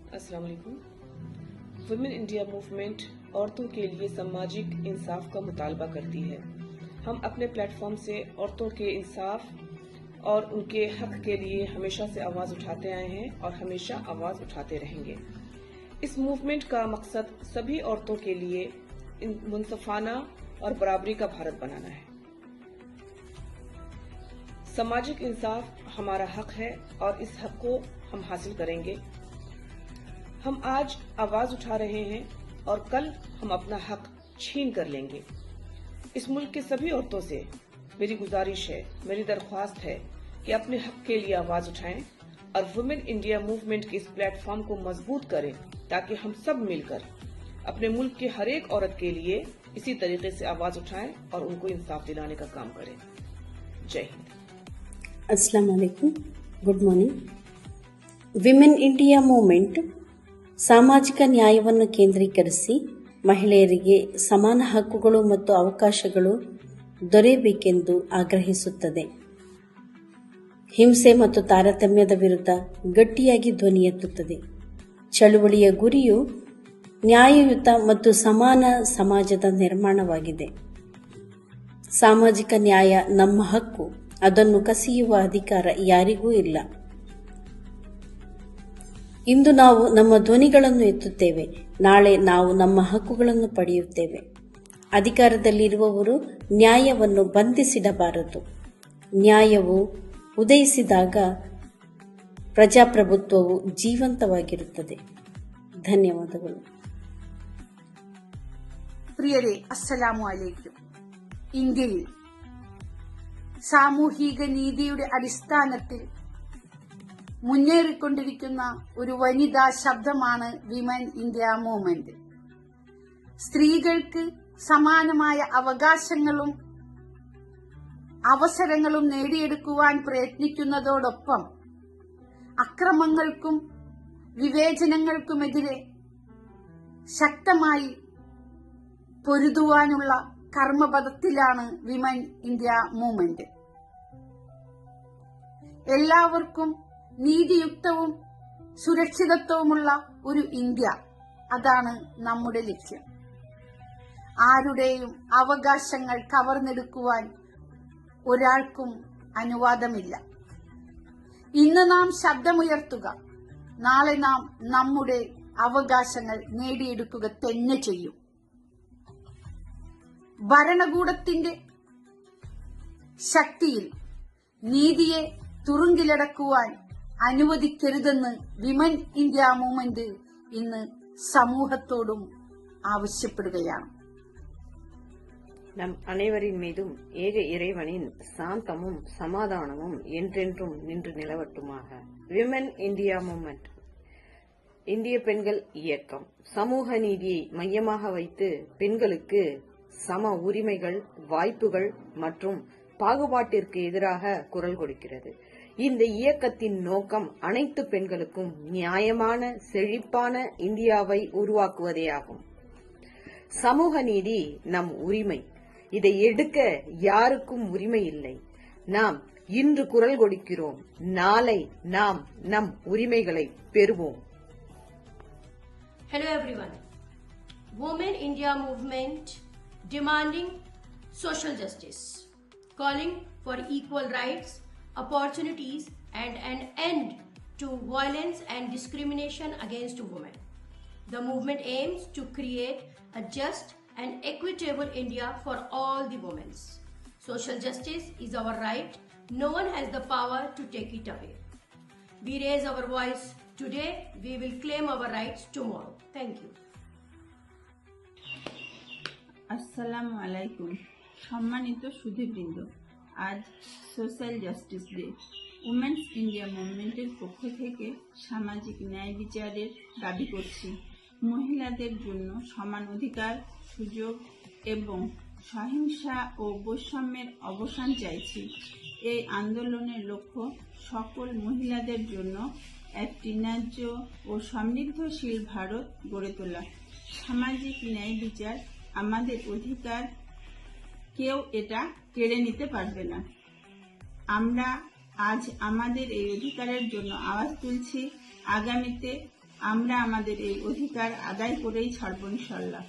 अस्सलाम वालेकुम। Women India movement औरतों के लिए सामाजिक इंसाफ का मुतालबा करती है। हम अपने प्लेटफॉर्म से औरतों के इंसाफ और उनके हक के लिए हमेशा से आवाज़ उठाते आए हैं और हमेशा आवाज़ उठाते रहेंगे। इस मूवमेंट का मकसद सभी औरतों के लिए मुनसफाना और बराबरी का भारत बनाना है। सामाजिक इंसाफ हमारा हक है और इस हक को हम हासिल करेंगे। हम आज आवाज उठा रहे हैं और कल हम अपना हक छीन कर लेंगे। इस मुल्क के सभी औरतों से मेरी गुजारिश है, मेरी दरख्वास्त है कि अपने हक के लिए आवाज उठाएं और वुमेन इंडिया मूवमेंट के इस प्लेटफॉर्म को मजबूत करें ताकि हम सब मिलकर अपने मुल्क के हर एक औरत के लिए इसी तरीके से आवाज उठाएं और उनको इंसाफ दिलाने का काम करें। जय हिंद। अस्सलाम वालेकुम, good morning. Women India movement ಸಾಮಾಜಿಕ ನ್ಯಾಯವನ್ನು ಕೇಂದ್ರೀಕರಿಸಿ ಮಹಿಳೆಯರಿಗೆ ಸಮಾನ ಹಕ್ಕುಗಳು ಮತ್ತು ಅವಕಾಶಗಳು ದೊರೆಯಬೇಕೆಂದು ಆಗ್ರಹಿಸುತ್ತದೆ. ಹಿಂಸೆ ಮತ್ತು ತಾರತಮ್ಯದ ವಿರುದ್ಧ ಗಟ್ಟಿಯಾಗಿ ಧ್ವನಿ ಎತ್ತುತ್ತದೆ. ಚಳುವಳಿಯ ಗುರಿಯು ನ್ಯಾಯಯುತ ಮತ್ತು ಸಮಾನ ಸಮಾಜದ ನಿರ್ಮಾಣವಾಗಿದೆ. ಸಾಮಾಜಿಕ ನ್ಯಾಯ ನಮ್ಮ ಹಕ್ಕು, ಅದನ್ನು ಕಸಿಯುವ ಅಧಿಕಾರ ಯಾರಿಗೂ ಇಲ್ಲ. ಇಂದು ನಾವು ನಮ್ಮ ಧ್ವನಿಗಳನ್ನು ಎತ್ತುತ್ತೇವೆ, ನಾಳೆ ನಾವು ನಮ್ಮ ಹಕ್ಕುಗಳನ್ನು ಪಡೆಯುತ್ತೇವೆ. ಅಧಿಕಾರದಲ್ಲಿರುವವರು ನ್ಯಾಯವನ್ನು ಬಂಧಿಸಿಡಬಾರದು. ನ್ಯಾಯವು ಉದಯಿಸಿದಾಗ ಪ್ರಜಾಪ್ರಭುತ್ವವು ಜೀವಂತವಾಗಿರುತ್ತದೆ. ಧನ್ಯವಾದಗಳು. പ്രിയരെ, അസ്സലാമു അലൈക്കും. ഇന്ത്യയിൽ സാമൂഹിക നീതിയുടെ അടിസ്ഥാനത്തിൽ മുന്നേറിക്കൊണ്ടിരിക്കുന്ന ഒരു വനിതാ ശബ്ദമാണ് വിമൻ ഇന്ത്യ മൂവ്മെന്റ്. സ്ത്രീകൾക്ക് സമാനമായ അവകാശങ്ങളും അവസരങ്ങളും നേടിയെടുക്കുവാൻ പ്രയത്നിക്കുന്നതോടൊപ്പം അക്രമങ്ങൾക്കും വിവേചനങ്ങൾക്കുമെതിരെ ശക്തമായി പൊരുതുവാനുള്ള കർമ്മപഥത്തിലാണ് വിമൻ ഇന്ത്യ മൂവ്മെന്റ്. എല്ലാവർക്കും നീതിയുക്തവും സുരക്ഷിതത്വവുമുള്ള ഒരു ഇന്ത്യ, അതാണ് നമ്മുടെ ലക്ഷ്യം. ആരുടെയും അവകാശങ്ങൾ കവർന്നെടുക്കുവാൻ ഒരാൾക്കും അനുവാദമില്ല. ഇന്ന് നാം ശബ്ദമുയർത്തുക, നാളെ നാം നമ്മുടെ അവകാശങ്ങൾ നേടിയെടുക്കുക തന്നെ ചെയ്യും. ഭരണകൂടത്തിന്റെ ശക്തിയിൽ നീതിയെ തുറുങ്കിലടക്കുവാൻ അനുവദിക്കരുതെന്ന് വിമൻ ഇന്ത്യ മൂവ്മെന്റ് ഇന്ന് സമൂഹത്തോടും ആവശ്യപ്പെടുകയാണ്. நம் அனைவரின் மீதும் ஏக இறைவனின் சாந்தமும் சமாதானமும் என்றென்றும் நின்று நிலவட்டுமாக. விமன் இந்தியா மூவ்மெண்ட் இந்திய பெண்கள் இயக்கம் சமூக நீதியை மையமாக வைத்து பெண்களுக்கு சம உரிமைகள், வாய்ப்புகள் மற்றும் பாகுபாட்டிற்கு எதிராக குரல் கொடுக்கிறது. இந்த இயக்கத்தின் நோக்கம் அனைத்து பெண்களுக்கும் நியாயமான செழிப்பான இந்தியாவை உருவாக்குவதேயாகும். சமூக நீதி நம் உரிமை. இதை எடுக்க யாருக்கும் உரிமை இல்லை. நாம் இன்று குரல் கொடுக்கிறோம், நாளை நாம் நம் உரிமைகளை பெறுவோம். Hello everyone. Women India movement demanding social justice, calling for equal rights, opportunities and an end to violence and discrimination against women. The movement aims to create a just and equitable India for all the women. Social justice is our right. No one has the power to take it away. We raise our voice today. We will claim our rights tomorrow. Thank you. আসসালামু আলাইকুম। সম্মানিত সুধীবৃন্দ, আজ social justice day. Women's India মুভমেন্টের পক্ষ থেকে সামাজিক ন্যায় বিচারের দাবি করছি। মহিলাদের জন্য সমান অধিকার, সুযোগ এবং সহিংসা ও বৈষম্যের অবসান চাইছি। এই আন্দোলনের লক্ষ্য সকল মহিলাদের জন্য একটি ন্যায্য ও সমৃদ্ধশীল ভারত গড়ে তোলা। সামাজিক ন্যায় বিচার আমাদের অধিকার, কেউ এটা কেড়ে নিতে পারবে না। আমরা আজ আমাদের এই অধিকারের জন্য আওয়াজ তুলছি। আগামীতে আমরা আমাদের এই অধিকার আদায় করেই ছাড়ব ইনশাল্লাহ।